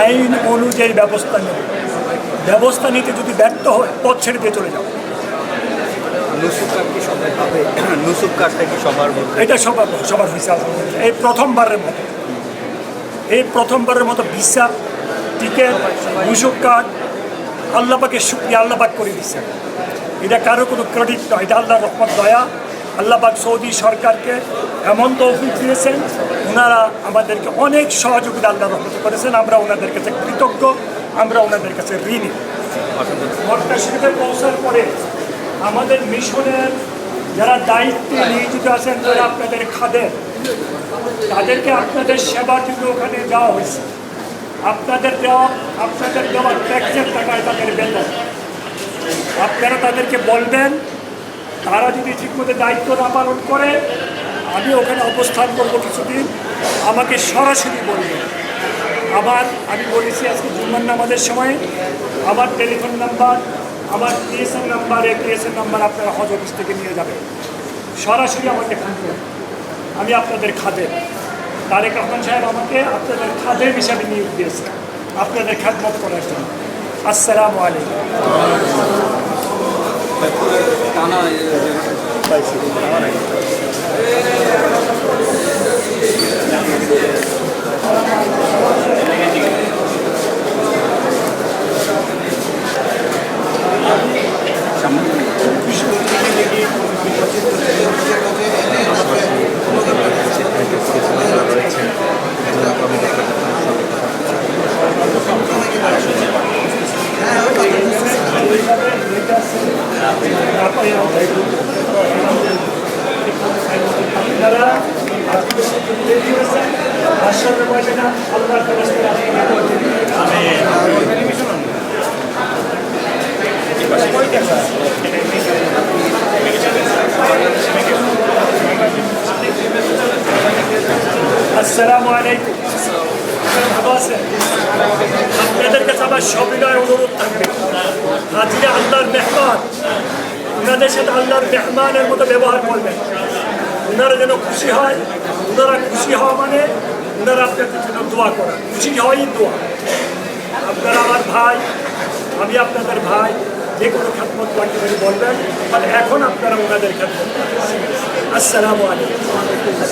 আইন অনুযায়ী ব্যবস্থা নেব। ব্যবস্থা নিতে যদি ব্যর্থ হয় পথ ছেড়ে দিয়ে চলে যাব। নুসুক কার্ড কি সবাই পাবে? নুসুক কার্ডটা কি সবার মধ্যে? এটা সবার হয়েছে আলহামদুলিল্লাহ। এই প্রথমবারের মতো ভিসা, টিকিট, নুসুক কার্ড আল্লাহ পাকের শুকরিয়া, আল্লাহ পাক করে দিচ্ছেন। এটা কারো কোনো ক্রেডিট নয়, এটা আল্লাহর রহমত, দয়া। আল্লাহ পাক সৌদি সরকারকে এমন তৌফিক দিয়েছেন, ওনারা আমাদেরকে অনেক সহযোগিতা আল্লাহর রহমত করেছেন। আমরা ওনাদের কাছে কৃতজ্ঞ, আমরা ওনাদের কাছে ঋণী। মক্কা শরীফে পৌঁছার পরে আমাদের মিশনের যারা দায়িত্বে নিয়োজিত আছেন, যারা আপনাদের খাদেম, তাদেরকে আপনাদের সেবার জন্য ওখানে যাওয়া হয়েছে। আপনাদের দেওয়া ট্যাক্সের টাকায় তাদের বেতন। আপনারা তাদেরকে বলবেন, তারা যদি ঠিকমতো দায়িত্ব না পালন করে, আমি ওখানে অবস্থান করব কিছুদিন, আমাকে সরাসরি বলবেন। আমি বলেছি আজকে জুম্মার নামাজের সময় আমার টেলিফোন নাম্বার, আমার পিএসএন নাম্বার আপনারা হজ অফিস থেকে নিয়ে যাবেন। সরাসরি আমাকে ফোন করবেন। আমি আপনাদের খাদেম। তারেক রহমান সাহেব আমাকে আপনাদের খাদেম হিসাবে নিয়োগ দিয়েছে, আপনাদের খেদমত করার জন্য। আসসালামু আলাইকুম। আসসালামু আলাইকুম। ভালো আছেন? আপনাদের কাছে আমার সবিনয় অনুরোধ থাকবে, আজকে আল্লাহর মেহমান, ওনাদের সাথে আল্লাহর মেহমানের মতো ব্যবহার করবেন। ওনারা যেন খুশি হয়। ওনারা খুশি হওয়া মানে ওনারা আপনাদের জন্য দোয়া করা, খুশি হওয়াই দোয়া। আপনারা আমার ভাই, আমি আপনাদের ভাই, যে কোনো খেদমত করতে পারি বলবেন, মানে এখন আপনারা ওনাদের খেদমত। আসসালামু আলাইকুম।